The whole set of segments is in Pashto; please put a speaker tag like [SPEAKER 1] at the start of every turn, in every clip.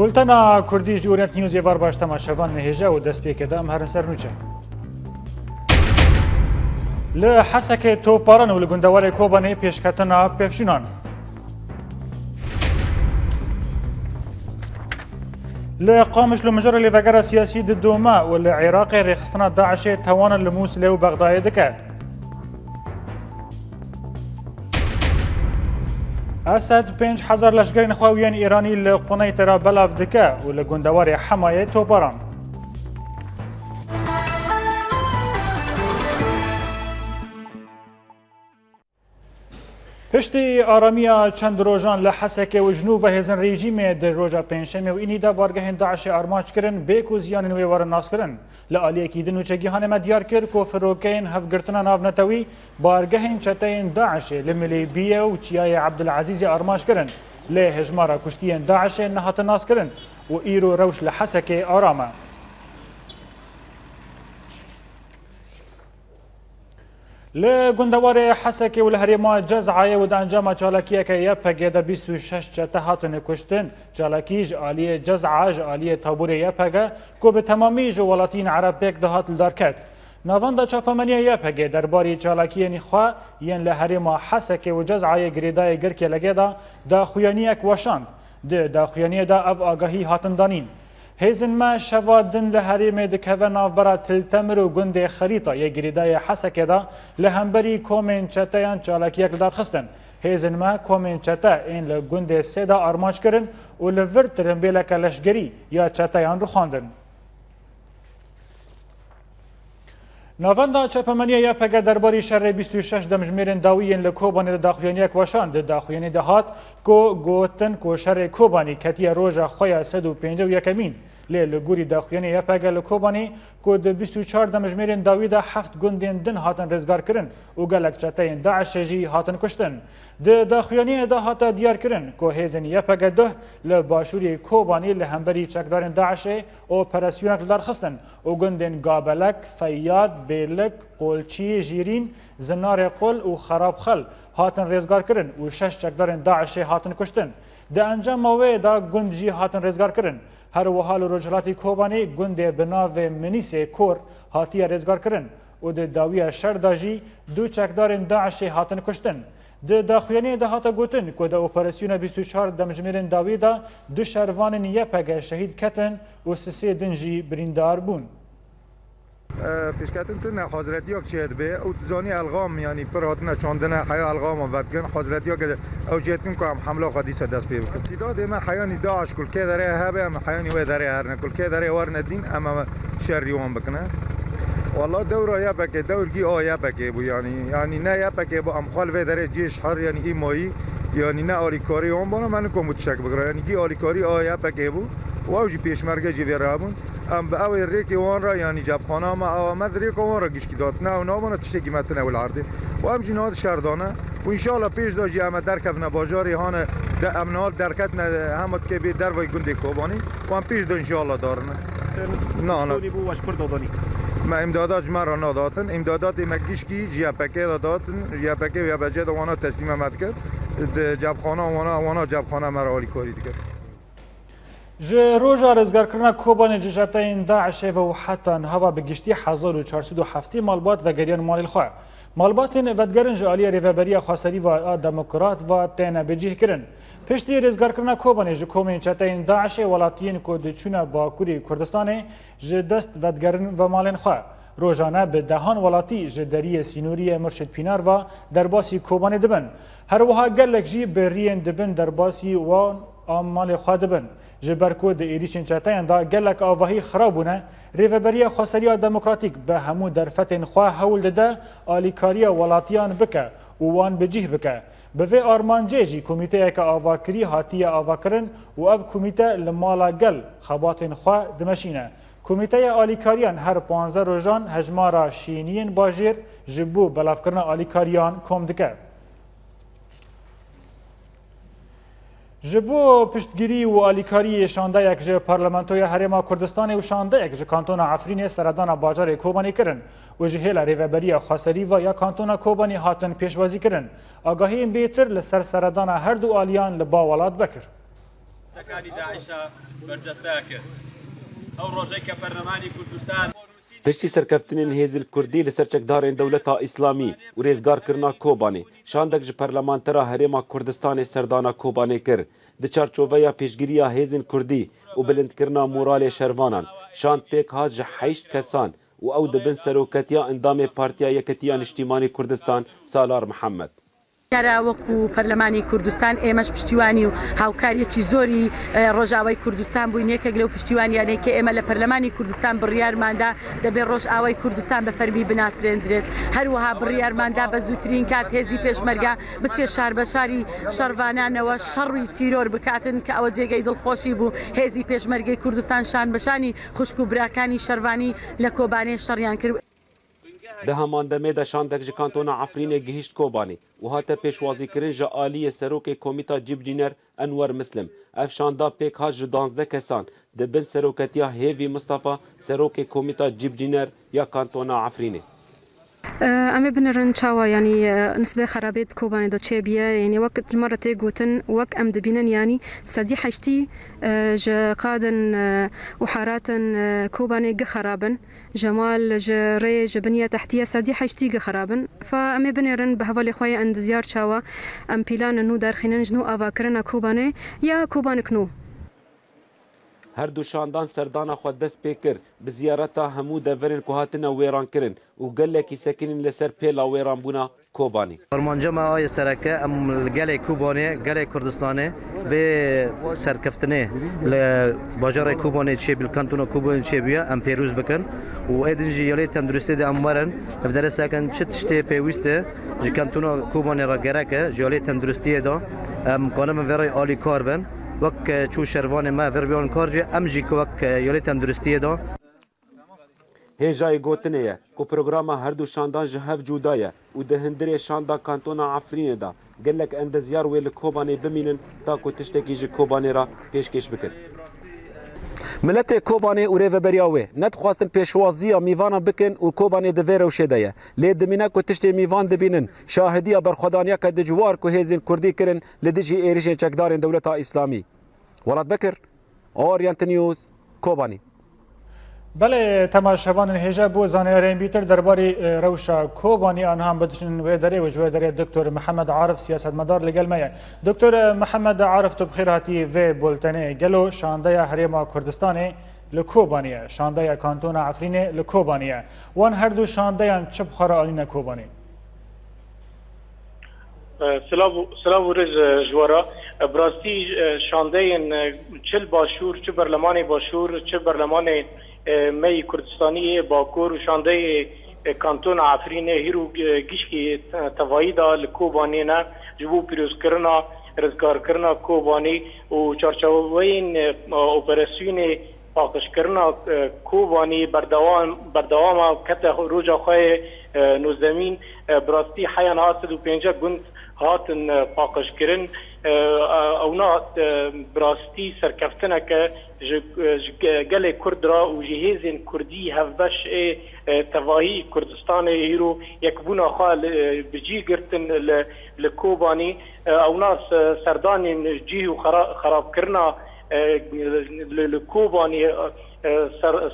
[SPEAKER 1] بولتنا کردیش جورنت نیوز یوار باش تماشاوان نهجه و دست پیکده ام هرن سر نوچه. لحسک توپاران و لگندوار کوبانه پیشکتنا پیفشونان. لقامش لمجرى لفقرة سياسي دوما والعراق رخصتنا داعش توانا لموسلة وبغداد دكا أسد 5000 لشکرین خواویان ایرانی لقنای ترا بلاف دکا و لگندوار حمایه توپاران. پشتی آرامیا چند روزان لحسک و جنوب و هزن رژیم در روزا پنجشنبه و اینی دا بارگاه داعش ارماج کردن به کوزیان نوی وار ناس کردن لعالیه کی دنو چگیهان مدیار کرد کو فروکین هفگرتنا ناو نتوی بارگاه چتین داعش لملی بیه و چیای عبدالعزیز ارماج کردن له هجمارا کشتین داعش نهات ناس کردن و ایرو روش لحسک آرامه لگندوار حسکی و الهریما جزعه و دانجام چالاکیه که یا پگه در 26 چته هاتن کشتن چالاکیج آلیه جزعه آلیه تابوره یا پگه که به تمامی جوالاتین عرب پک دهات لدارکت نوانده چاپمنیه یا پگه در باری چالاکیه نخوا ین لهریما حسکی و جزعه گریدای گرکی لگه دا خویانیک وشاند دا خویانیه دا اب آگاهی هاتن دانین هیزن ما شوادن لحریم دکوه نافبرا تلتمر و گنده خریطه یک گریدای حسکه دا لهمبری کومن چتایان چالاکیک دار خستن. هیزن ما کومن چتا این لگنده سیدا آرماج کرن و لور ترنبیلک لشگری یا چتایان رو خواندن. نوانده چپمنیه یا پگه درباری شر 26 دمجمیرن داویین لکوبانی داخویانیک وشان داخویانی دهات که گوتن که شر کوبانی کتی روژا خویا 151 مین لیل گوری داخویانی یا پگه لکوبانی که ده 24 دمجمیرن داوی ده 7 گندین دن هاتن رزگار کرن و گلک چتین داعش جی هاتن کشتن ده داخویانی ده هاتا دیار کرن که هیزن یا پگه ده لباشوری کوبانی لهمبری چکدارن داعش اپراسیونک دار خستن و گندین گابلک فیاد بیلک قولچی جیرین زنار قل و خراب خل هاتن رزگار کرن و 6 چکدارن داعش هاتن کشتن ده انجام موه دا گند جی هاتن رزگار کرن هر وحال و رجلاتی کوبانی گنده بناو منیس کور هاتی رزگار کرن و ده داوی شر داجی دو چکدارن داعش هاتن کشتن ده داخویانی ده هاتا گوتن که ده اپراسیون 24 دمجمیرن داوی دا دو شروان یپگه شهید کتن و سسی دنجی بریندار بون
[SPEAKER 2] پیشکتن تن حضرتی ها چید به او زانی الغام یعنی پر هاتن چاندن حیا الغام و ودگن حضرتی ها که او جیتن که هم حمله خودیس دست پی بکن ابتداد ما حیانی داعش کل که داره هبه هم حیانی و داره هرنه کل که داره ورن دین اما شریوان بکنه والله دور یا بکه دور گی یا بکه بو یعنی نه یا بکه بو ام خال و داره جیش هر یعنی ای مایی یعنی نه آلیکاری اون بالا من کوم متشک بگره یعنی گی آلیکاری یا بکه بو و اوجی پیشمرگه جی رابون ام به اول ریکی وان را یعنی جاب خانه ما آمد ریک وان را گیش داد نه و نامونه تشکی متنه ول عرض و ام جناد شردانه و ان شاء الله پیش داجی ام درکفنا بازار هان د امنال درکت نه همت که به در وای گنده کوبانی و ام پیش دو ان شاء الله دارن نه نه
[SPEAKER 1] بو واشکر دادانی
[SPEAKER 2] ما امدادات ما را ندادن امدادات مکیشکی جیاپکه دادن جیاپکه و بجد وانا تسلیم آمد کرد جاب خانه وانا جاب خانه مرا عالی کاری کرد
[SPEAKER 1] جه روژا رزگار کردن کوبان جشتین داعش و حتی هوا بگشتی 1407 مالبات و گریان مالی خواه مالباتین ودگرن جالی ریوبری خاصری و دموکرات و تنه بجیه کرن پشتی رزگار کردن کوبان جکومین چتین داعش ولاتین کودچونه باکوری کردستان جه دست ودگرن و مالین خواه روزانه به دهان ولاتی جدری سینوری مرشد پینار و درباسی کوبان دبن هر وها گلک جی برین دبن درباسی و آمال خواه دبن جبرکو د ایریشن چتایان دا گلک آواهی خرابونه ریوبری خاصری دموکراتیک به همو درفتن خواه هول ده آلیکاری ولاتیان بکه و وان بجیه بکه به وی آرمانجه جی کمیته که آواکری هاتی آواکرن و او کمیته لمالا گل خباتن خواه دمشینه کمیته آلیکاریان هر 15 روزان هجمارا شینین باجیر جبو بلافکرن آلیکاریان کم دکه جبو پشتگیری و آلیکاری شانده یک جه پارلمانتوی حریم کردستان و شانده یک جه کانتون عفرین سردان باجار کوبانی کرن و جهیل ریوبری خاصری و یا کانتون کوبانی هاتن پیشوازی کرن آگاهی بیتر لسر سردان هر دو آلیان لبا ولاد بکر
[SPEAKER 3] تكاني داعشة برجساكر أو روجيك برلماني كردستان
[SPEAKER 4] پشتی سرکفتنین هیزل کردی لسرچکدارین دولتا اسلامی و ریزگار کرنا کوبانی شاندک ج پرلمانترا هریما کردستان سردانا کوبانی کر د چارچوبیا پیشگیریا هیزن کردی و بلند کرنا مورال شروانان شاند پیک ها ج 8 کسان و او دبن سروکتیا اندام پارتیا یکتیا اجتماعی کردستان سالار محمد
[SPEAKER 5] یارا وەکو پەرلەمانی کوردستان ئێمەش پشتیوانی و هاوکاریەکی زۆری ڕۆژاوای کوردستان بووین یەکێک لەو پشتیوانیانەی کە ئێمە لە پەرلەمانی کوردستان بڕیارماندا دەبێت ڕۆژئاوای کوردستان بە فەرمی بناسرێنرێت هەروەها بڕیارماندا بە زووترین کات هێزی پێشمەرگە بچێ شار بە شاری شەڕوانانەوە شەڕی تیرۆر بکاتن کە ئەوە جێگەی دڵخۆشی بوو هێزی پێشمەرگەی کوردستان شان بەشانی خوشک و براکانی شەروانی لە کۆبانێ شەڕیان کرد.
[SPEAKER 4] ده همان دمه ده شاندک ج کانتونا عفرین گهیشت کوبانی و هاته پیشوازی کرن ج آلی سروک کمیتا جیبجینر انور مسلم اف شاندا پیک ها ج 12 کسان ده بن سروکتیا هیوی مصطفى سروک کمیتا جیبجینر یا کانتونا عفرینه
[SPEAKER 6] ئەمێ بنەرن چاوە ینی نسبێ خراپێت کۆبانێ دە چێ بیە ینی وەک مەرە تێ گوتن وەک ئەم دەبینن ینی سەدی حەشتی ژە قادن و حاراتن کۆبانێ گە خرابن ژەمال ژە ڕێ ژە بنیە تەحتیە سەدی حەشتی گە خرابن فا ئەمێ بنێرن بە هەواڵی خۆی ئەندزیار چاوە ئەم پیلانن و دەرخینن ژن و ئاواکردنە کۆبانێ یا کۆبانکنۆ
[SPEAKER 4] هر دو شاندان سردانا خود دست پیکر به زیارتا همو دورن که هاتنا ویران کرن و گلکی سکنین لسر پیلا ویران بونا کوبانی
[SPEAKER 7] فرمانجام آی سرکه ام گله کوبانی گله کردستانه و سرکفتنه ل باجار کوبانی چه بیل کانتون کوبانی چه بیا ام پیروز بکن و ایدنجی یالی تندرستی ده امورن افدار سکن چه تشته پیوسته ج کانتون کوبانی را گرکه یالی تندرستی ده ام قانون ورای عالی کار بن وک چو شروان ما ور بیان کار جه ام جی که وک یالی تندرستی ده
[SPEAKER 4] هجای گوتنه کو پروگرام هر دو شاندان جهف جودایه و ده هندری شاندا کانتونا عفرین دا گلک اندزیار ویل کوبانی بمینن تا کو تشتکی ج کوبانی را پیشکش بکن ملت کوبانی و ریو بریاوه ند خواستن پیشوازی میوانا بکن و کوبانی دویر و شدهیه لی دمینه کو تشتی میوان دبینن شاهدی بر خدانیا که دجوار کو هیزین کردی کرن لدیجی ایریشن چکدارین دولتا اسلامی ولاد بکر اورینت نیوز کوبانی
[SPEAKER 1] بله تماشاوان هجا بو زانیارین بیتر درباره روشا کوبانی آنها هم بدشن و داره و جوه داره دکتر محمد عارف سیاست مدار لگل میه دکتر محمد عارف تو بخیر هاتی و بولتنه گلو شانده حریم کردستانه لکوبانیه شانده کانتون عفرینه لکوبانیه وان هر دو شانده چه بخارا آلین کوبانی
[SPEAKER 8] سلام ورز جوارا براستی شانده چل باشور چه برلمان باشور چه برلمان می کردستانی باکور و شانده کانتون عفرین هیرو گیشکی توایی دا لکوبانی نه جبو پیروز کرنا رزگار کرنا کوبانی و چارچوبین اپراسیون پاکش کرنا کوبانی بردوام کت روجا خواه نوزمین براستی حیان 85 گند هاتن پاکش کرن اونا براستی سرکفتنه که گل کرد را و جهیزین کردی هفبش تواهی کردستان هیرو یک بونا خواه بجی گرتن لکوبانی اونا سردان جیو خراب کرنا لکوبانی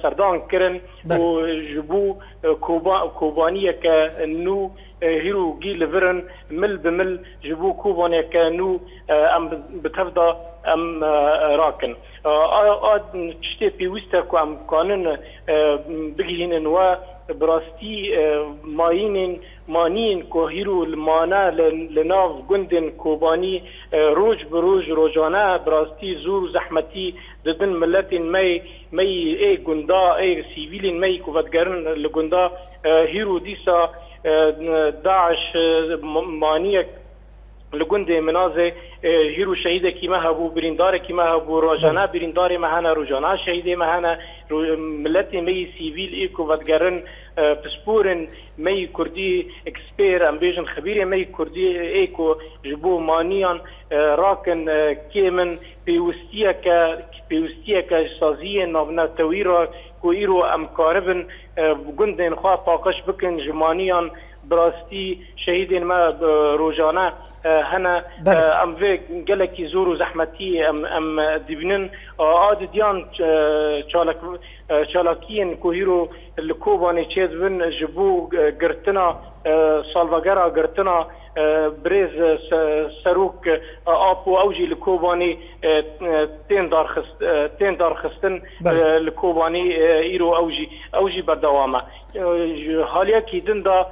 [SPEAKER 8] سردان کرن و جبو کوبانی که نو هیرو گیل ورن مل بمل جبو کوبانی که نو ام بتفضا ام راکن چشتی پیوسته که ام کانون بگیهنن و براستی مانین که هیرو المانا لناف گندن کوبانی روج بروج روجانه براستی زور زحمتی ددن ملت می ای گندا ای سیویلین می کوفتگرن لگندا هیرو دیسا داعش مانیک لگند منازه هیرو شهید کی مهبو بریندار کی مهبو روزانه بریندار مهانه روزانه شهید مهانه ملت می سیویل ای کوفتگرن پسپورن می کردی اکسپیر امبیجن خبیر می کردی ای کو جبو مانیان راکن کیمن پیوستیه که سازی نابنا تویرا کو ایرو امکاربن گندن خواه پاکش بکن جمانیان براستی شهیدین ما روزانه هنا ام في قالك زورو زحمتي ام دبنن عاد ديان شالكين كوهيرو الكوباني تشيزبن جبو قرتنا سالفاغرا قرتنا بريز سروك ابو اوجي الكوباني تين دار خستن الكوباني ايرو اوجي بردوامه حاليا كيدن دا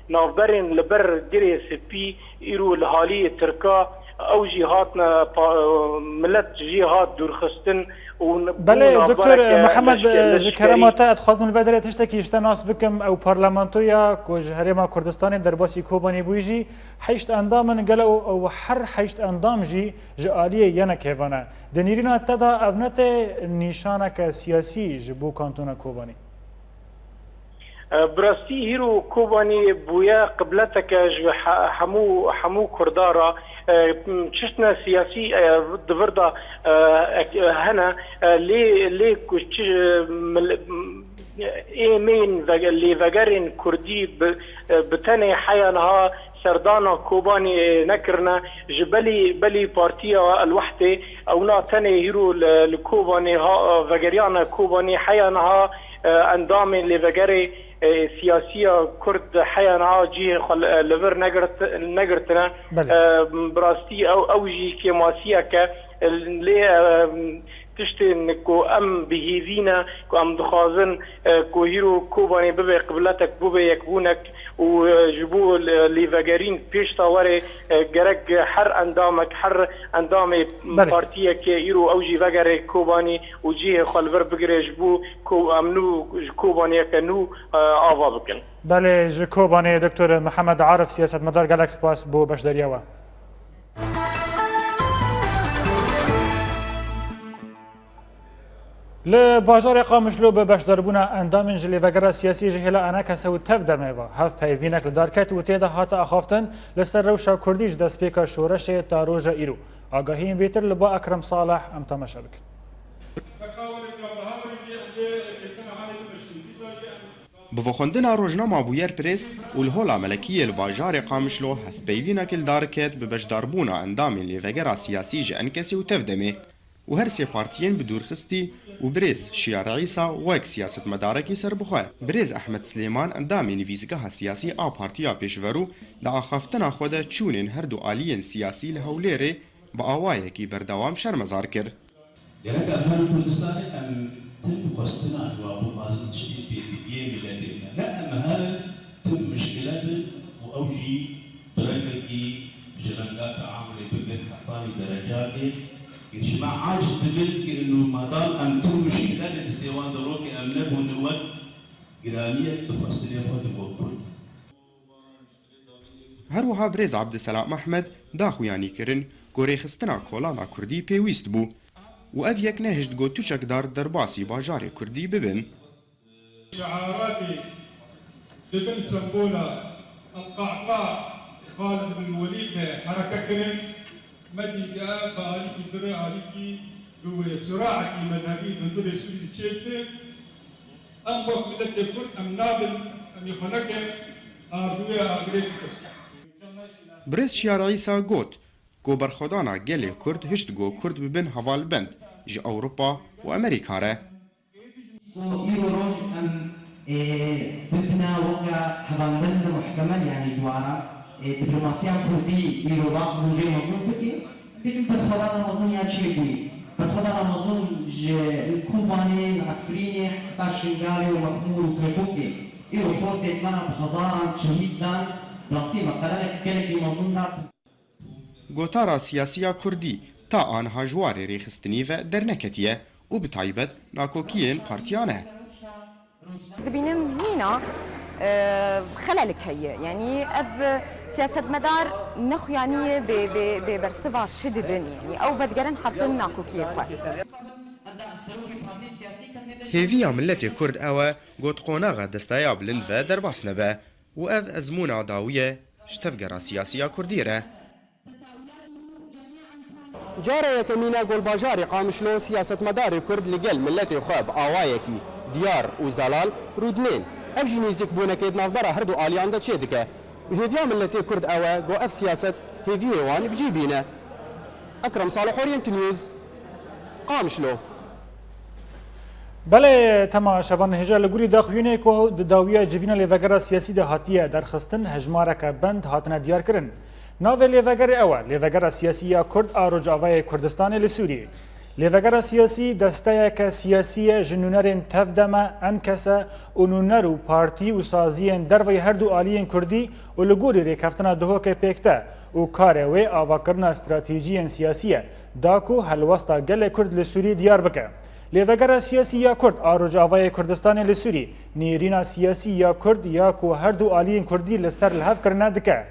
[SPEAKER 8] نافبرين لبر دري سبي ايرو الحالي تركا اوجي هاتنا ملت جهات دورخستن.
[SPEAKER 1] بله دكتور محمد جكرماتا اتخوازن الفدرات تشتكي اشتناس بكم او برلمانتويا كوج هرما كردستان درباسي كوباني بويجي حيشت اندامن قالوا او حر حيشت اندام جي جاليه ينا كيفانا دنيرينا تدا ابنت نشانك سياسي جبو كانتونا كوباني
[SPEAKER 8] براستي هيرو كوباني بويا قبلتك حمو كردارا شفنا سياسي دفردا هنا لي كوش ايمين اللي فقرين كردي بتاني حيانها سردانا كوباني نكرنا بلي بارتيا الوحدة او نا تاني هيرو الكوباني فقريانا كوباني حيانها اندامي اللي فقري سياسية كرد حيانا جي لفر نقرتنا براستي اوجي كماسية ك اللي تشتي انكو ام بهيفينا كو ام دخازن كو هيرو كوباني ببي قبلتك ببي يكبونك وجبو اللي فاقرين بيش طواري قرق حر اندامي بارتيا كي هيرو اوجي فاقري كوباني وجيه خالفر بقري جبو كو امنو كوباني كنو آفا بكن.
[SPEAKER 1] بله جكوباني دكتور محمد عارف سياسة مدار جالاكس باس بو بشدرياوه. لباجار قامشلو به بشداربونا اندام جلی وگرا سیاسی جهلا انا کسو تف درموا هف پیوینک لدارکت و تیدا هاتا اخافتن لسر روشا کردیش دست پیکا شورش تاروجا ایرو آگاهیم بیتر لبا اکرم صالح ام تماشا بکن.
[SPEAKER 9] بفخندنا روجنامه بویر پرس والهولا ملكيه الباجار قامشلو هف پیوینک لدارکت به بشداربونا اندام جلی وگرا سیاسی جن کسی و تف دمه وهر سي بارتيين بدور خستي وبريز شيار عيسى وك سياسة مداركي سربخوا بريز أحمد سليمان اندامي نفيزقها سياسي آ بارتيا بيشورو دا أخافتنا خودا چونين هردو آليين سياسي لهوليري بآوايكي بردوام شرمزار كر
[SPEAKER 10] جرق أمهر كردستان أم تم خستنا جوابو غازم تشتي بيديه ميلادينا لا أمهر تم مشكلات وأوجي برنجي جرنقات عاملي بقل حطاني درجاتي اجتماع عاجز تملك انه ما دام انتم مشكلات الاستيوان دروكي امنبوا نوات جراميه بفاصليه فوق
[SPEAKER 9] هروها بريز عبد السلام احمد داخو يعني كرن كوري خستنا كولانا كردي بيويست بو وافيك نهجت جو توشك دار درباسي باجاري كردي ببن
[SPEAKER 11] شعاراتي دبن سمبولا القعقاع خالد بن الوليد حركه كرن مدي جاب عليكي دري عليكي لو صراعك مذهبي من دول سوري تشيلته ام بوك مدت يكون ام نابل ام يخنك اردويا اغريك تسكا
[SPEAKER 9] بريز شيار عيسى قوت كو برخدانا جلي كرد هشت جو كرد ببن هوال بند جي اوروبا وامريكا را
[SPEAKER 12] يروج ام ببنا وقع هوال بند محتمل يعني جوارا دبلوماسيان كردي يروباق زنجي مظلوم بكي بيجم برخدانا مظلوم يعني شيء بي برخدانا مظلوم الكوباني العفريني حتى شنغالي ومخمور وتربوكي يرو فورت اتمنى بهزاران شهيد دان بلاستي مقالك كالكي مظلوم دات
[SPEAKER 9] گوتارا سیاسیا کردی تا آنها جواری ریخستنی و درنکتیه و بتایبت ناکوکیین پارتیانه.
[SPEAKER 13] دبینم هنا خلالك هي يعني أب سياسة مدار نخ يعني ببرسفار شديدن يعني أو بدقرن حرتن ناكو كيف.
[SPEAKER 9] هيفيا ملتي كرد أوا قد قوناغا دستايا بلند و درباس نبا و أف أزمونا داوية شتفقرا سياسية كرديرة.
[SPEAKER 14] جارة يتمينا قول باجاري قامشلو سياسة مدار الكرد لقل ملتي خواب آوايكي ديار وزلال رودمين افجي نيزك بونا كيد نافدرا هردو اليان دا تشيدكا هذيا ملتي كرد اوا جو اف سياسه هذي وان بجيبينا اكرم صالح اورينت نيوز قامشلو
[SPEAKER 1] بله تما شوان هجا لگوری داخوینه که داویه جوینا لیوگرا سیاسی ده هاتیه در خستن هجماره که بند هاتنه دیار کرن. ناو لیوگر اول لیوگرا سیاسی یا کرد آروج آوای کردستان لسوریه. لیوگرا سیاسی دسته که سیاسی جنونرین تفدمه انکسه و نونر و پارتی و سازیین دروی هر دو آلیین کردی و لگوری ریکفتنا دهو که پیکته و کاره وی آواکرنا استراتیجیین سیاسیه داکو هلوستا گل کرد لسوری دیار بکه. لیوگرا سیاسی یا کرد آروج آوای کردستان لسوری نیرینا سیاسی یا کرد یا کو هر دو آلیین کردی لسر الهف کرنه دکه.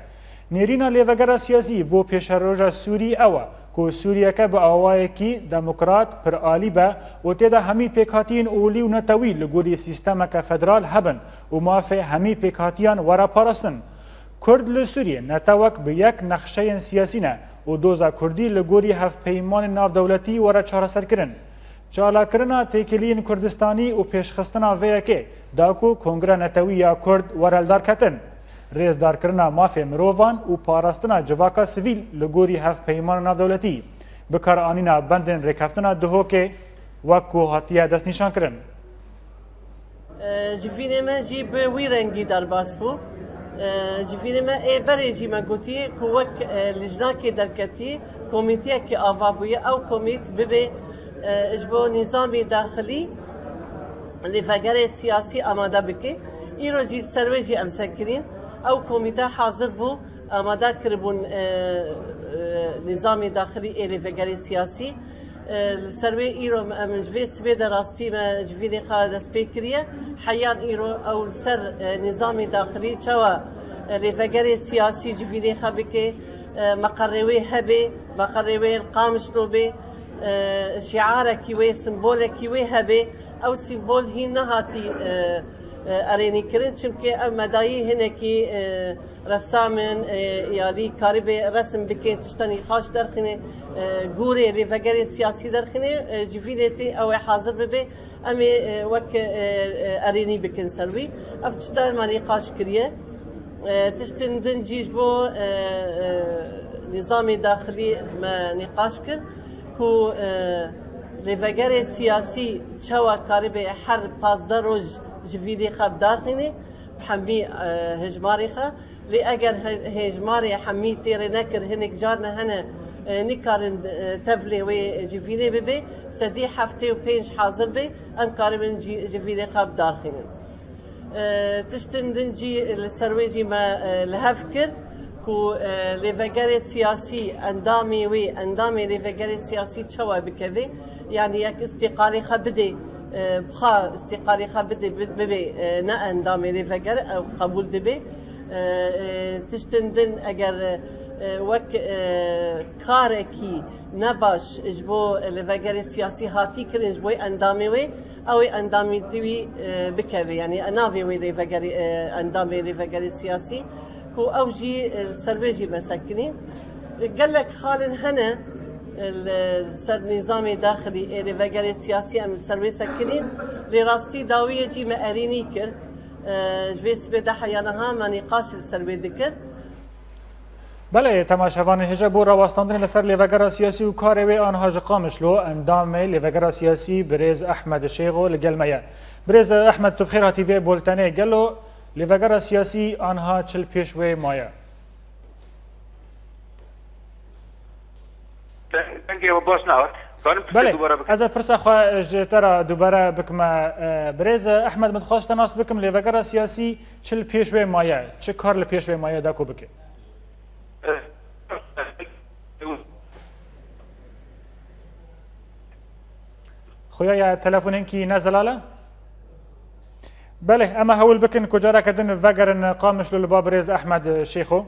[SPEAKER 1] نیرینا لیوگرا سیاسی بو پیشروجا سوری اوا کو سوریه که با آوای کی دموکرات پر آلی با و تیدا همی پیکاتین اولی و نتوی لگوری سیستم که فدرال هبن و مافه همی پیکاتیان ورا پارستن. کرد لسوریه نتوک به یک نقشه سیاسی نه و دوزا کردی لگوری هف پیمان ناف دولتی ورا چاره سر کرن. چالا کرنا تیکلین کردستانی و پیشخستنا ویکه داکو کنگره نتوی یا کرد ورالدار کتن. ریزدار کرنا مافی مروان و پاراستنا جواکا سویل لگوری هف پیمان ناف دولتی بکار آنینا بندن ریکفتنا دهو که وکو هاتیه دست نشان کرن.
[SPEAKER 15] جوینه ما جی به وی رنگی در باس بو جوینه ما ای بری جی ما گوتی که وک لجنا که درکتی کمیتیه که آوا بویه او کمیت ببه اجبو نظام داخلی لفگر سیاسی آماده بکه ایرو جی سروی جی امسکرین او کمیته حاضر بو آماده کربون نظام داخلی لفگر سیاسی سروی ایرو مجوی سبی دراستی مجوی خالد سپیکریه حیان ایرو او سر نظام داخلی چوا لفگر سیاسی جوی خبی که مقروی هبه مقروی قامش نو به شعارك وي سمبولك وي هبه او سمبول هي نهاتي اريني كرن چونكي مدايي هنكي رسامن يالي كاربي رسم بكين تشتني خاش درخني غوري ريفغري سياسي درخني جفيدتي او حاضر ببي امي وك اريني بكن سلوي افتشتار ما نقاش كريه تشتن دنجيج بو نظام داخلي ما نقاش كر کو لیوگر سیاسی چوا کاری به هر 15 روز جویدی خب داخلی حمی هجماری خا لی اگر هجماری حمی تیر نکر هنگ جار نه نکارن تفلی و جویدی ببی سدی هفته و 5 حاضر بی ام کاری من جویدی خب داخلی تشتندن جی سرویجی ما لهف کرد کو لیوگر سیاسی اندامی وی اندامی لیوگر سیاسی چوا بکوی یعنی یک استقالی خبده بخا استقالی خبده ببی نه اندامی لیوگر او قبول دبی تشتندن اگر وک کارکی نباش اجبو لیوگر سیاسی هاتی کرن اجبو اندامی وی او اندامی توی بکوی یعنی اناوی وی لیوگر اندامی لیوگر سیاسی کو اوجي سرويجي مسكنين قال لك خالن هنا النظام داخلي اللي فقري سياسي ام سروي سكنين لراستي داويه جي ما اريني كر جويس بدا حيانها ما نقاش السروي ذكر
[SPEAKER 1] بله تماشاوان هجا بو راوستاندن لسر لیوگرا سیاسی و کاروی آنها جقامشلو اندام لیوگرا سیاسی برز احمد شیخو لگلمه برز احمد تبخیر هاتی وی بولتنه گلو لیوگرا سیاسی آنها چل پیشوی مایا بله از پرسا خواه جترا دوباره بکم برز احمد متخواست ناس بکم لیوگرا سیاسی چل پیشوی مایا چه کار لپیشوی مایا داکو بکه خويا تلفونين كي نزلاله بله اما هول بكن كجارا كدن فقرن قامش للبابريز احمد شيخو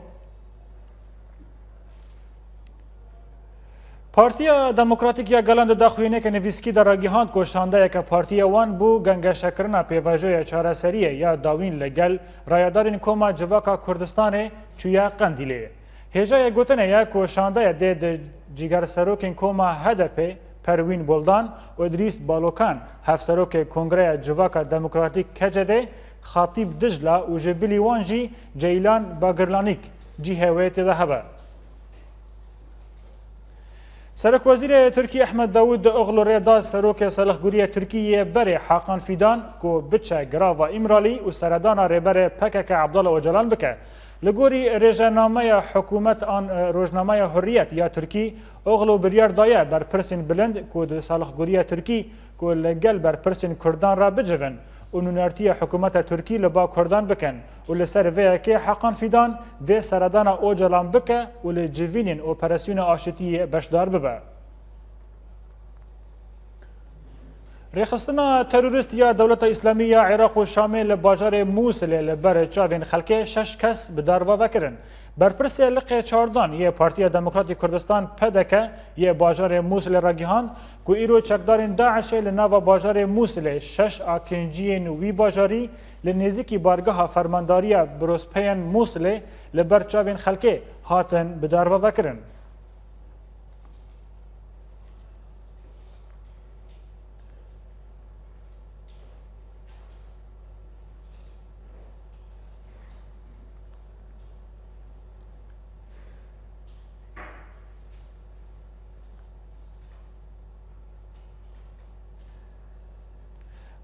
[SPEAKER 1] پارتیا دموکراتیک یا گلند داخوینه که نویسکی در راگیهاند کوشانده که پارتیا وان بو گنگ شکرنا پیواجوی چاره سریه یا داوین لگل رایدارین کوما جواکا کردستان چویا قندیله هجای گوتنه یا کوشانده ده جیگر سروکین کوما هدپه پروین بولدان و ادریس بالوکان هف سروک کنگره جواکا دموکراتیک کجده خاطیب دجلا و جبلی وانجی جیلان باگرلانیک جی هویت ذهبه. سرک وزیر ترکی احمد داود اغلو ریدا سروک سلخگوری ترکیه بری حاقان فیدان کو بچه گراوا امرالی و سردان ریبر پکک عبدالله اوجلان بکه. لگوری رژنامه حکومت آن روزنامه حریت یا ترکی اغلو بریار دایه بر پرسین بلند کو د سلخگوری ترکی کو لگل بر پرسین کردان را بجون و نونارتی حکومت ترکی لبا کردان بکن و لسر وی که حقان فیدان ده سردان اوجلان بکه و لجوینین اپراسیون آشتی بشدار ببه. ریخستنا تروریست یا دولت اسلامی یا عراق و شامل باجار موصل لبر چاوین خلکه 6 کس به داروا وکرن. برپرس لقه چاردان یه پارتی دموکراتی کردستان پدکه یه باجار موصل راگیهان که ایرو چکدارین داعش لناو باجار موصل 6 آکنجی نوی باجاری لنزیکی بارگاه فرمانداری بروسپین موصل لبر چاوین خلکه هاتن به داروا وکرن.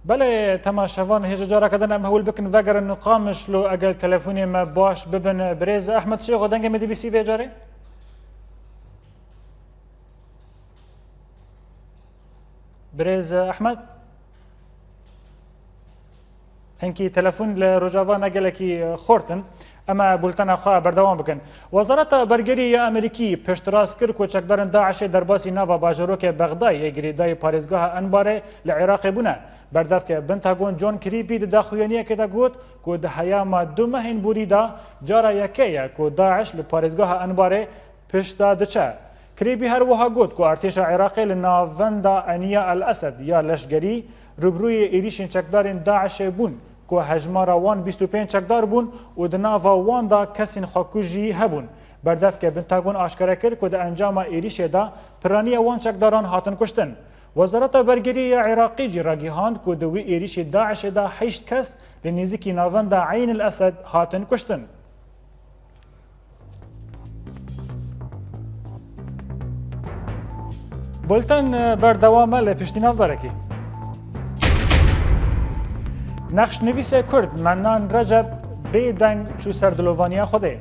[SPEAKER 1] بله تماشاوان هیچ جارا کردن ام هول بکن وگر نقامش لو اگر تلفونی ما باش ببن بریز احمد شیخ و دنگ مدی بی سی وی جاره بریز احمد هنکی تلفون لرجاوان اگلکی خورتن اما بولتن خواه بردوام بکن. وزارت برگری امریکی پشتراز کرد که چکدارن داعش در باسی ناو باجروک بغداد یک گریدای پارێزگاها انباره لعراق بونه. بردف که بنتاگون جون کریپی دا خوینیه که دا گوت که ده هیاما دو مهین بوری دا جارا یکیه که داعش لپارێزگاها انباره پشتا دچه. کریپی هر وها گوت که ارتش عراقی لناوندا انیا الاسد یا لشگری روبروی ایریشن چکدارن داعش بون که هجمارا وان 25 چکدار بون و دناوا وان دا کسین خاکوژی هبون. بردف که بنتاگون آشکاره کرد که دا انجام ایریش دا پرانی وان چکداران هاتن کشتن. وزارت برگری عراقی جی راگیهاند که دوی ایریش داعش دا 8 کس لنزیکی ناوندا عین الاسد هاتن کشتن. بولتن بردوامه لپشتیناف برکی. نقش نویس کرد منان رجب بیدنگ چو سردلوانیا خوده.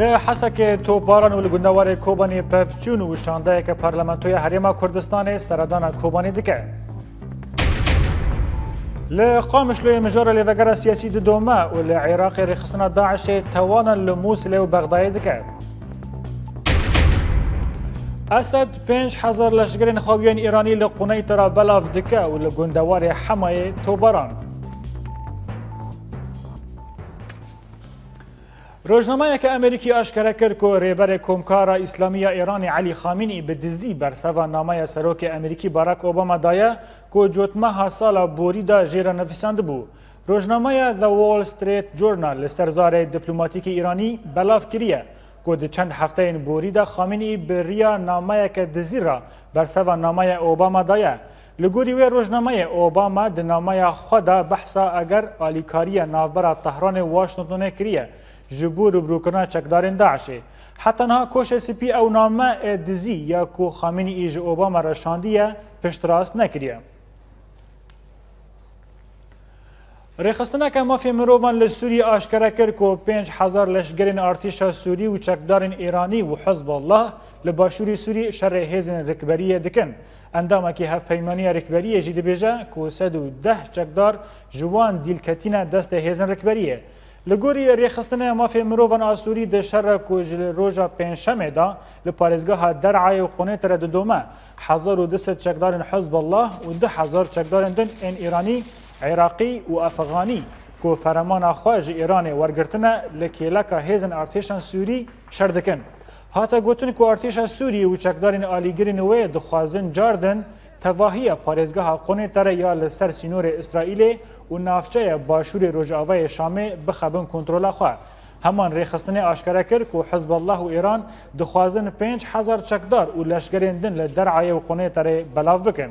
[SPEAKER 1] لحسك توباران والجندوار كوباني بفچون وشانده که پارلمانتوی حریم کردستان سردان کوبانی دکه. لقامش له مجار لفقر سياسي دوما والعراق رخصنا داعش توانا لموصل وبغداد دكه. اسد 5000 لشکر خوابیان ایرانی لقونه ترا بلاف دکه و لگندوار حمایه توباران. روزنامه‌یەک ئەمریکی ئاشکرا کرد کە ڕێبەرێ کۆمکارە ئیسلامیە ئێرانی علی خامینی بە دزی بەرسەڤە نامەیە سەرۆکی ئەمریکی باراک ئۆبامادایە کۆ جۆتمەها ساڵە بۆریدا ژێرە نەفیساند بوو. روزنامەیە The Wall Street Journal لە سەرزارەی دیپلۆماتیکی ئیرانی بەلاف کریە کۆ di çend hefteyên borî de Xamînî bi riya nameyeke dizî ra berseva nameya Obama daye. Li gorî wê rojnameyê Obama di nameya xwe de behsa eger alîkariya navbera Tehranê Washingtonê kiriye ji bo rûbirûkirina çekdarên Daişê. Heta niha koşê spî ew name ê dizî ya ku Xamînî ji Obama re şandiye piştrast nekiriye. Rêxistineka mafê mirovan li Sûriyê aşkere kir ku 5,000 leşgerên artîşa Sûrî û çekdarên Îranî û Hizballah li başûrê Sûrî şerê hêzên rêkberiyê dikin. Endamekî hevpeymaniya rêkberiyê jî dibêje ku 110 çekdar ji wan dîlketîne destê hêzên rêkberiyê. Li gorî rêxistinê mafê mirovan a Sûrî di şerre ku ji roja pênşemê da li parêzgeha Derعayê û Xunê tere didome 1200 çekdarên Hizballah û 10,000 çekdarên din ên Îranî عراقی و افغانی کو فرمان خواج ایران ورگرتنه لکیلکا هیزن ارتشان سوری شردکن هاتا گوتن کو ارتشا سوری و چکدارین آلیگرین و دخوازن جاردن تواهی پارێزگەha قونê tere ya li ser sînorê İsraîlê û navçeya başûrê Rojavayê Şamê bixebin kontrola xwe. Heman rêxistinê aşkere kir ku Hizballah û Îran dixwazin 5,000 çekdar û leşgerên din li Derعayê û Xunê tere belav bikin.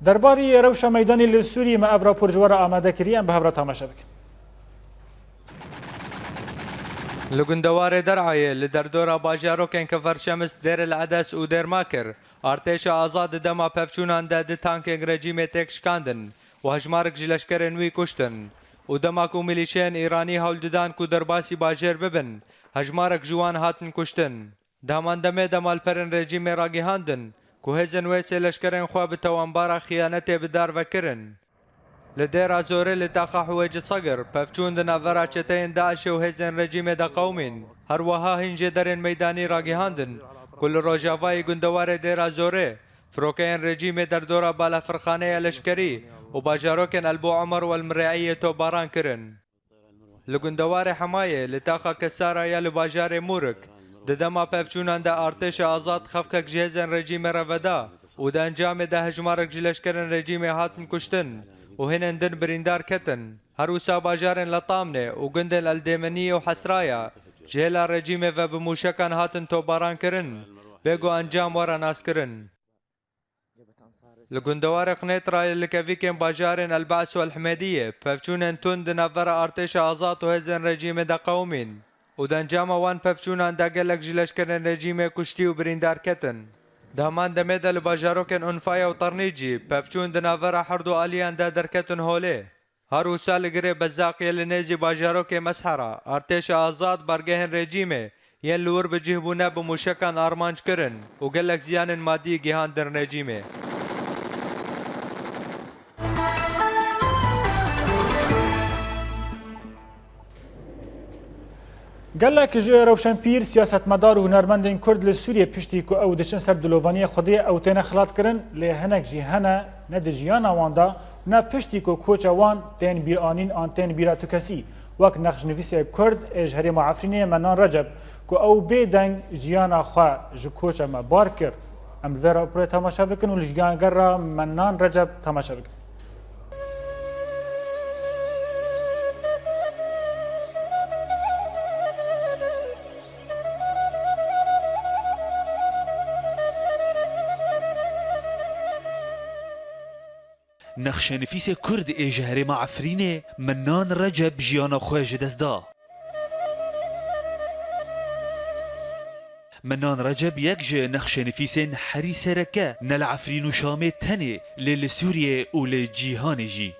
[SPEAKER 1] دربارەی rewşa meydanê li Sûriyê me ev rapor ji we re amadekiriye em bi hev re temaşe bikin.
[SPEAKER 16] Li gundewarê Derعayê li derdora bajarokên Keferşemis Dêr el Edes û Dêrmakir artêşa azad di dema pevçûnan de di tankên rejîmê têk şikandin û hejmarek ji leşkerên wî kuştin û dema ku milîşeyên Îranî hewl didan ku derbasî bajêr bibin hejmarek ji wan hatin kuştin. Daman demê de malperên rejîmê ragîhandin ku hêzên wê sê leşkerên xwe bi tewanbara xiyanetê bi dar vekirin. Li Dêra Zorê li taxa Hewêcî Segir pevçûn di navbera çeteyên Daişê û hêzên rejîmê de qewmîn. Her wiha hîn jê derên meydanî ragîhandin ku li Rojavayê gundewarê Dêra Zorê firokeyên rejîmê derdora balafirxaneya leşkerî û bajarokên Elbû Emer û Elmireyîyê topbaran kirin. Li gundewarê Hemayê li taxa Kesara ya li bajarê Mûrik di dema pevçûnan de artêşa azad xefkek ji hêzên rejîmê re veda û di encamê de hejmarek ji leşkerên rejîmê hatin kuştin û hinên din birîndar ketin. Her wisa bajarên Letamnê û gundên Eldêmeniyê û Hesraya ji hêla rejîmê ve bi mûşekan hatin topbaran kirin bêgo encam were naskirin. Li gundewarê Xnêtrayê li kevîkên bajarên Elbas û Elhmêdiyê pevçûnên tund di navbera artêşa azad û hêzên rejîmê de qewmîn û di encama wan pevçûnan de gelek ji leşkerên rejîmê kuştî û birîndar ketin. Daman demê de li bajarokên Unfaya û Ternicî pevçûn di navbera herd û aliyan de derketin holê. Her wisa li girê Bezaqiye li nêzî bajarokê Meshera artêşa azad bergehên rejîmê yên li wir bi cihbûne bi mûşekan armanc kirin û gelek ziyanên madî gihandin rejîmê.
[SPEAKER 1] gelek ji rewşenpîr siyasetmedar û hunermendên Kurd li Sûriyê piştî ku ew diçin ser dilovaniya Xwedê ew têne xilat kirin lê hinek jî hene ne di jiyana wan da ne piştî ku koça wan tên bîranîn an tên bîra tukesî wek nexşnivîsê Kurd ê ji herêma Efrînê Menan Recep ku ew bêdeng jiyana xwe ji koça me bar kir. Em li vê raporê temaşe bikin û li jiyangera Menan Recep temaşe bikin.
[SPEAKER 17] نەخشەنفیسê Kurd ê ji herêma Efrînê Menan Recep jiyana xwe ji dest da. Menan Recep yek ji nexşenfîsên herî sereke ne li Efrîn û Şamê tenê lê li Sûriyê û li cîhanê jî.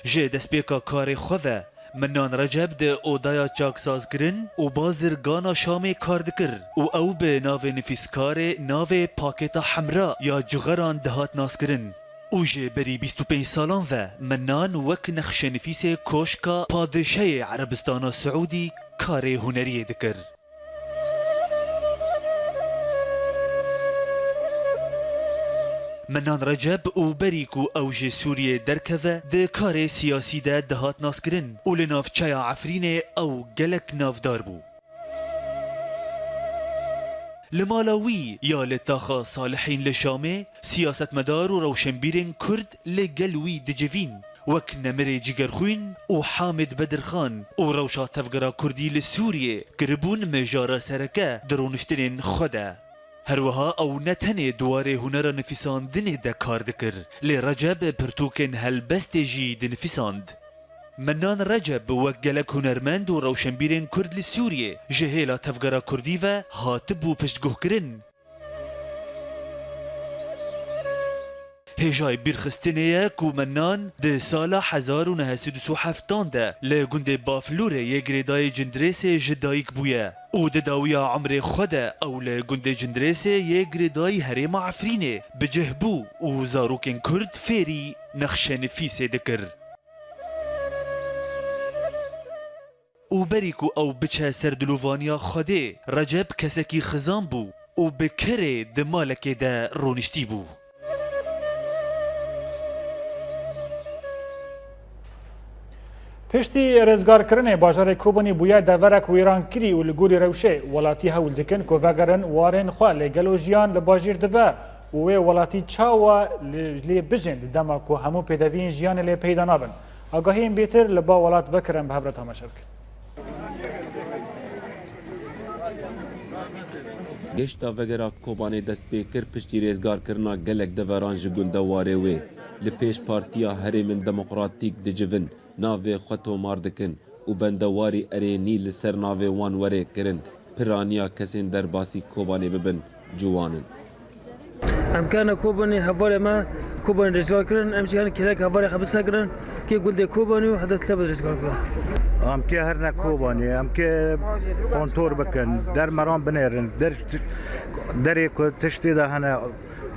[SPEAKER 17] Ji destpêka karê xwe ve Menan Recep di odaya çaksazkirin û bazirgana Şamê kar dikir û ew bi navê nivîskarê navê Pakêta Hemra ya cixeran dihat naskirin. û ji berî 25 salan ve Menan wek nexşenfîsê koşka Padişahê Erebistana Siûdî karê huneriyê dikir. منان رجب و بریک و اوج سوریه درکوه ده کار سیاسی ده دهات ناس کرن و لناف چایا عفرین او گلک نافدار بو. لمالاوی یا لتاخا صالحین لشامه سیاست مدار و روشنبیرین کرد لگلوی دجوین وک نمر جگرخوین و حامد بدرخان و روشا تفگرا کردی لسوریه کربون مجارا سرکه درونشترین خوده. هروها او نتنه دواره هنر نفیساندن ده کار دکر لی رجب پرتوکن هلبست جی ده نفیساند. منان رجب وک گلک هنرمند و روشنبیرین کرد لسوریه جهیلا تفگرا کردی و هاتبو پشتگوه کرن. هجای بیرخستنه کو منان ده سال 1907 ده لگنده بافلوره یگریدای جندریس جدایک بویه او ده داویا عمر خوده او لگنده جندریس یگریدای هریم عفرینه بجهبو او زاروکن کرد فیری نقش نفیس دکر. او بریکو او بچه سردلووانیا خوده رجب کسکی خزان بو او بکره ده مالک ده رونشتی بو.
[SPEAKER 1] پشتی رزگارکردن باجار کوبانی بویا دورک ویران کری و لگوری روشه ولاتی هول دکن که وگرن وارن خواه لگلو جیان لباجیر دبه و ولاتی چاوا لی بجند دما که همو پیدوین جیان لی پیدا نابن. آگاهی این بیتر لبا ولات بکرن به هفرت همه شبکن.
[SPEAKER 4] گشتا وگرا کوبانی دست پیکر پشتی رزگارکردن گلک دوران جگل دواره وی لپیش پارتیا هرمن دموکراتیک دجوین ناوی خطو ماردکن و بندواری ارینی لسر ناوی وان وره کرن پرانیا کسین در باسی کوبانی ببن جوانن.
[SPEAKER 18] امکان کوبانی حوالی ما کوبانی رزگار کرن امکان کلاک حوالی خبسا کرن که گنده کوبانی و حدت لبد رزگار کرن.
[SPEAKER 7] امکان هرنا کوبانی امکان کنتور بکن در مرام بنیرن در تشتی ده هنه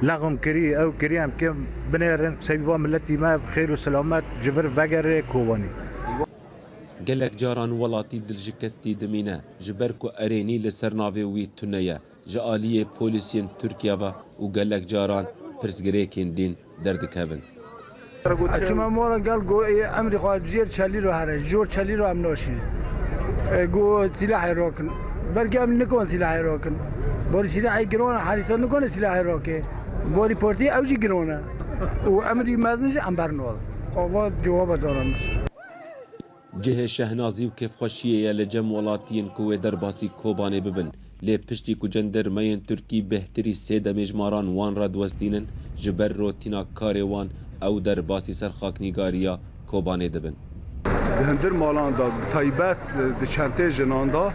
[SPEAKER 7] لغم کری او کری هم که بنیرن سیبا ملتی ما بخیر و سلامت جبر وگر کوبانی.
[SPEAKER 4] گلک جاران ولاتی دلجکستی دمینه جبر کو ارینی لسر ناوی وی تونیه جالیه پولیسین ترکیه و گلک جاران پرسگریکین دین دردکبن.
[SPEAKER 19] اچما مورا قال جو امري خالد جير تشالي رو هره جور تشالي رو امنوشي جو سلاح يروكن برقام نكون سلاح يروكن بوري سلاح يقرونا حارسون نكون سلاح يروكي بوري بورتي اوجي قرونا وامري مازنج امبرنول او جواب دورن
[SPEAKER 4] جه شهنازی و کیف خوشیه لجم ولاتین کوه در باسی کوبانه ببن لی پشتی کو جندر مین ترکی بهتری سه دمجماران وان را دوستینن جبر روتینا کاری وان او در باسی سر خاکنیگاریا کوبانه دبن.
[SPEAKER 20] هندر مالان دا تایبت دشانته جنان دا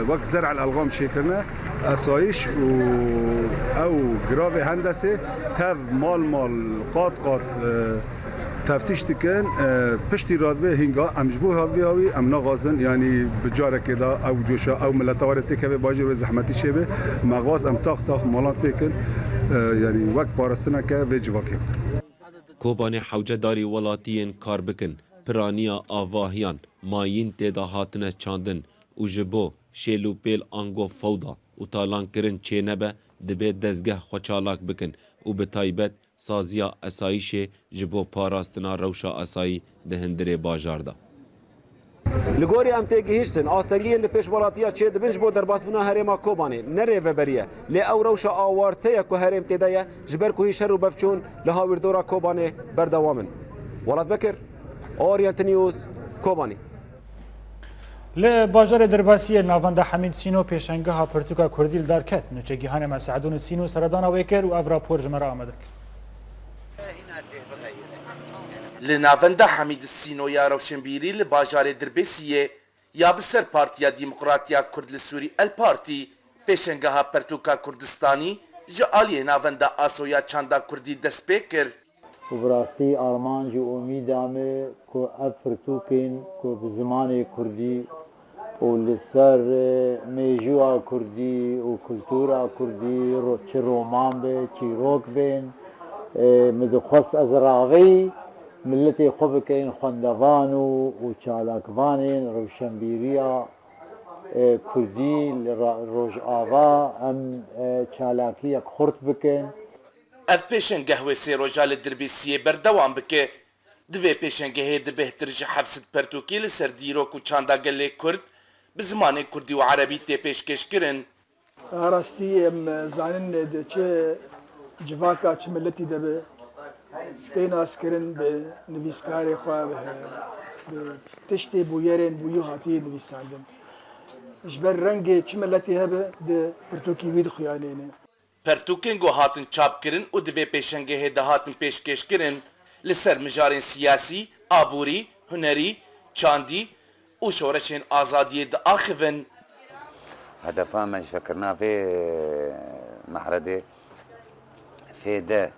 [SPEAKER 20] وقت زرع الالغام شکرنه اسایش و او گراو هندسه تف مال قات تفتیش دکن پشتی رادبه هنگا امجبوه هاوی ام نغازن یعنی بجاره که دا او جوشا او ملتوار تکه باجر و زحمتی شبه مغاز ام تاخ مالان تکن یعنی وقت پارستنه که ویج واقع
[SPEAKER 4] کوبانه حوجه داری ولاتین کار بکن پرانیا آواهیان ماین تیدا هاتنه چاندن و جبو شیلو پیل آنگو فودا و تالان کرن چه نبه دبه دزگه خوچالاک بکن و به تایبت سازیا اسایش جبو پاراستنا روشا اسایی دهندره باجاردا.
[SPEAKER 14] لگوری ام تگهیشتن آستنگین لپیش ولاتیا چه دبنج بو در باس بنا هرما کوبانه نره وبریه لی او روشا آوارته کو هرم تدایا جبر کو شر و بفچون لهاور دورا کوبانه بردوامن ولات بکر اورینت نیوز کوبانی
[SPEAKER 1] ل باجار درباسی ناوند حمید سینو پیشنگاه ها پرتوکا کردیل دارکت نچگیهان مسعدون سینو سردان ویکر و افرا پور جمرا آمده
[SPEAKER 21] لناوندا حمید السینو یا روشنبیری لباجار دربسیه یا بسر پارتیا دیمقراطیا کرد لسوری الپارتی پیشنگاه پرتوکا کردستانی جعالی ناوندا آسویا چاندا کردی دست پیکر
[SPEAKER 22] و براستی آرمان جو امیدامه که اب پرتوکین که بزمان کردی و لسر میجوا کردی و کلتورا کردی چه رومان به چه روک بین مدخص از راوی ملتی خوب کین خواندوانو و چالاکوانین روشنبیریا کردی روژ آوا ام چالاکی یک خورد بکن
[SPEAKER 21] ev pêşengeh sê roja li Dirbêsiyê berdewam bike. Divê pêşengehê di bêhtir ji 700 pertûkê li ser dîrok û çanda gelê Kurd bi zimanê Kurdî û Erebî tê pêşkêşkirin.
[SPEAKER 2] Rastî em zanin de çi civaka çi milletî de bi tê naskirin bi nivîskarê xwe bi tiştê bû yerên bûyî hatiye nivîsandin. Ji ber rengê çi milletî hebe di pirtûkî wî dixuyanîne.
[SPEAKER 21] Pertûkên got hatin çapkirin û divê pêşengehê de hatin pêşkêşkirin li ser mijarên siyasî, aborî, hunerî, çandî û şoreşên azadiyê diaxivin.
[SPEAKER 3] هدفها ما فكرنا في محردة في ده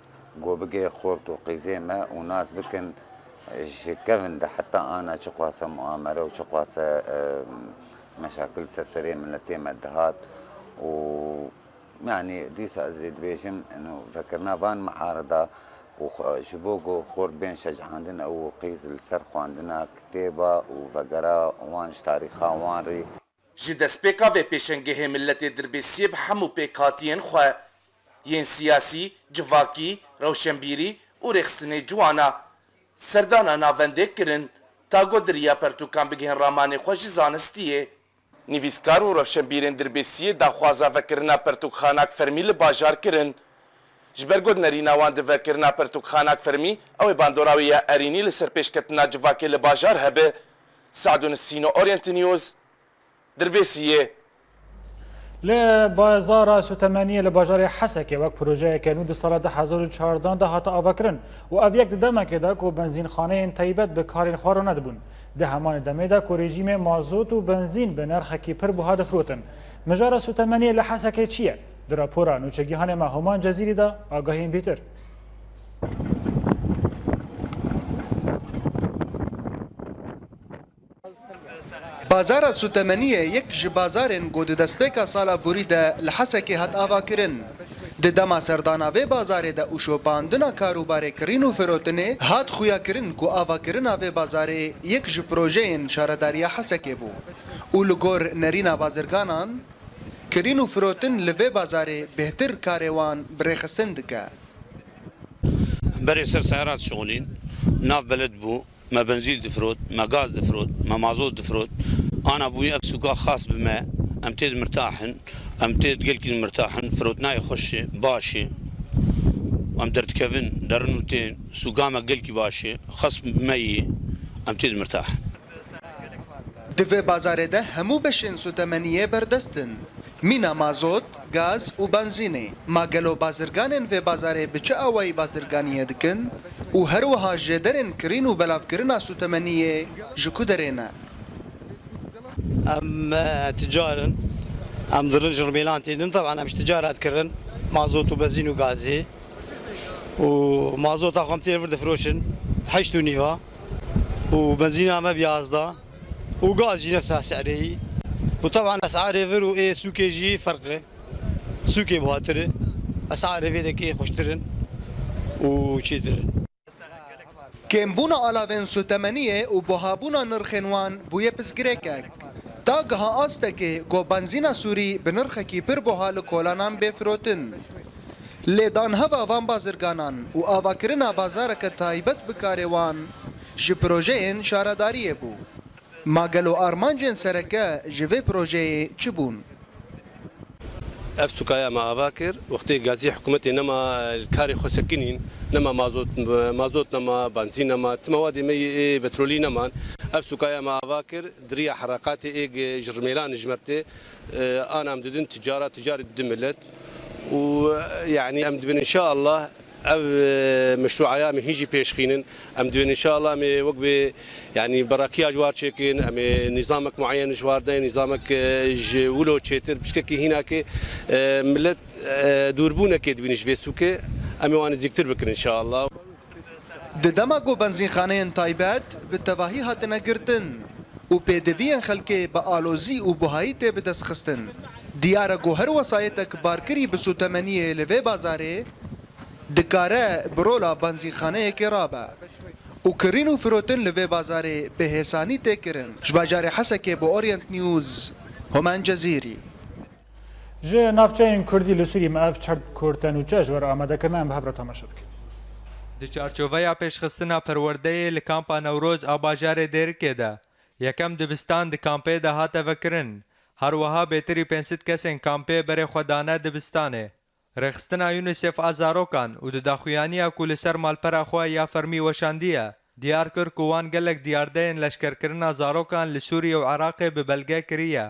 [SPEAKER 3] جو بقي خورت وقيزي ما وناس بكن شكفن ده حتى أنا شقواسة مؤامرة وشقواسة مشاكل سرية من التيم الدهات و يعني ديس أزيد بيشم إنه فكرنا فان معارضة وشبوقو خور بين شجع عندنا أو قيز السرخ عندنا كتابة وفقرة وانش تاريخها وانري
[SPEAKER 21] Ji destpêka vê pêşengehê milletê Dirbêsiyê bi hemû pêkhatiyên xwe yên siyasî, civakî, rewşenbîrî û rêxistinê ciwana serdana navendê kirin ta got diriya pertûkan bigihên ramanê xwe ji zanistiyê. Nivîskar û rewşenbîrên Dirbêsiyê daxwaza vekirina pertûkxanak fermî li bajar kirin. Ji ber got nerîna wan di vekirina pertûkxanak fermî ew ê bandora wê ya erînî li ser pêşketina civakê li bajar hebe. Saadun Sîno Orient News Dirbêsiyê.
[SPEAKER 1] Li bazara Sütemeniyê li bajarê Hesekê wek projeyeke nû di sala 2014 de hata avakirin û ev yek di demekê de ku benzînxaneyên taybet bi karên xwe re nedibûn. Di hemanê demê de ku rejîmê mazot û benzîn bi nerxekî pir buha difrotin. Mijara Sütemeniyê li Hesekê çi ye? Di rapora nûçegihanê me Human Cezîrî de agahiyên bîtir.
[SPEAKER 23] بازارا سوتمنیه یک ji bazarên got di destpêka sala borî de li Hesekê hat avakirin. Di dema serdana vê bazarê de û şopandina karûbarê kirîn û firotinê hat xuyakirin ku avakirina vê bazarê yek ji projeyên şaredariya Hesekê bû. Û li gor nerîna bazirganan, kirîn û firotin li vê bazarê bêhtir karê wan birêxistin dike.
[SPEAKER 24] بري سر سيارات شغلين ناف بلد بو ما بنزين دفروت ما غاز دفروت ما مازوت دفروت انا ابوي افسوقا خاص بما امتد مرتاحن امتد قلكي مرتاحن فروتناي خش باشي ام درت كيفن درنوتين سوقاما قلكي باشي خاص بمي امتد مرتاحن
[SPEAKER 23] Di bazarê de hemû beşên Sütemeniyê berdestin. Mîna mazot, gaz û benzînê. Ma gelo bazirganên vê bazarê bi çi awayî bazirganiyê dikin û her wiha jêderên kirîn û belavkirina Sütemeniyê ji ku derê ne?
[SPEAKER 25] ام تجارن ام درن جرميلان تيدن طبعا ام تجارات كرن مازوت وبنزين وغازي ومازوت اخوم تير فرد فروشن حشتو نيفا وبنزين ما بيازدا وغازي نفسها سعره وطبعا اسعار فيرو ايه سوكي جي فرق سوكي بهاتر اسعار فيدك ايه خوشترن وشيدرن
[SPEAKER 23] Kêmbûna alavên Sütemeniyê û buhabûna nirxên wan bûye pirsgirêkek. Ta giha astekê gobenzîna Sûrî bi nirxekî pir buha li kolanan bêfirotin. Lêdanheva van bazirganan û avakirina bazareke taybet bi karê wan ji projeyên şaredariyê bû. Ma gelo armancên sereke ji vê projeyê çi bûn?
[SPEAKER 24] اف سكايا ما افاكر وقتي غازي حكومتي نما الكاري خسكينين نما مازوت نما بنزين نما مواد مي بترولي نما اف سكايا ما افاكر دريا حركات ايج جرميلان جمرتي انا مددن تجاره الدملت ويعني امدبن ان شاء الله او مشروع ايام هيجي بيشخينن امدبن ان شاء الله مي وقبي يعني براكيا جوار تشيكين امي نظامك معين جوار داي نظامك ولو تشيتر بشكل هناك ملت دوربونه كيد بينش فيسوكي امي وانا زيكتر بكر ان شاء الله
[SPEAKER 23] Di dema benzînxaneyên taybet bi tevahî hatine girtin û pêdiviyên xelkê bi alozî û buhayî tê bi destxistin. Diyar e ku her wesayetek barkirî bi Sütemeniyê li vê bazarê dikare bi rola benzînxaneyekê rabe. û kirîn û firotin li vê bazarê bi hêsanî tê kirin. Ji bajarê Hesekê bi Orient News, Human Cezîrî.
[SPEAKER 1] جه نافچین کردی لسوری ماف چرد کورتن و ججور آماده کردن به هفره تماشا بکن.
[SPEAKER 16] دی چارچوبەیە پێشخستنا پەروەردەیە لە کامپا نەورۆز ئاباژارێ دێرکێدا یەکەم دبستان دی کامپێدا هاتە vەکردن هەروەها بێتری 500 کەسێن کامپێ بەرێ خۆدانە دبستانێ ڕێخستنا یونیسێف ئازارۆکان و دداخویانیە کو لەسەر مالپەرا خۆ یا فەرمی وەشاندیە دیار کرد و وان gelek دیاردەیەن لەشکەرکردنا زارۆکان لە سووریە و عێراقێ bi belge kiriye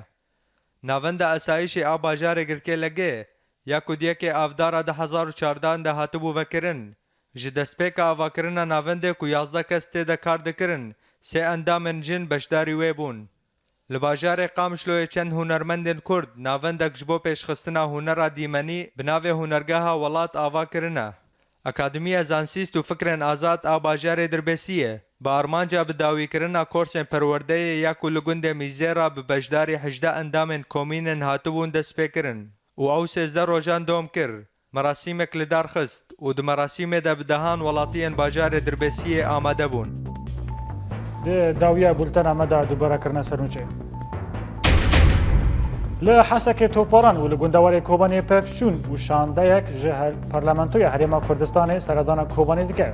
[SPEAKER 16] navenda esayişê a bajarê girkê legê ya ku diyekê avdara 2014 de hatibû vekirin ji destpêka avakirina navendê ku 11 kes tê de kar dikirin sê endamên jin beşdarî wê bûn. Li bajarê Qamişloyê çend hunermendên Kurd navendek ji bo pêşxistina hunera dîmenî bi navê Hunergeha Welat ava kirine. Akademiya Zansîst û Fikrên Azad a bajarê Dirbêsiyê bi armanca bi dawîkirina korsên perwerdeyê ya ku li gundê Mîzêra bi beşdarî 18 endamên komînên hatibûn destpêkirin û ew 13 rojan dom kir. Merasîmek li dar xist û di merasîmê de bi dehan welatiyên bajarê Dirbêsiyê amade bûn.
[SPEAKER 1] Di dawiya bultena me da dubarekirina sernûçe. Li Hesekê toparan û li gundewarê Kobaniyê pevçûn û şandeyek ji Parlamentoya Herêma Kurdistanê seredana Kobanî dike.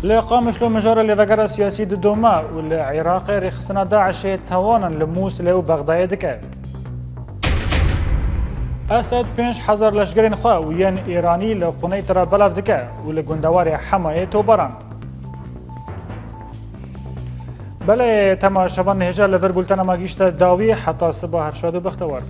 [SPEAKER 1] Li Qamişlo mijara lêvegera siyasî di doma û li Iraqê rêxistina Daişê tawanan li Mûsilê û Bexdayê dike. Esed 5000 leşgerên xwe û yên Îranî li xuneyê tira belav dike û li gundewarê Hemayê toparan. Belê temaşevan nêja li vir bultena me gîşte dawî heta siba herşad û bextewar.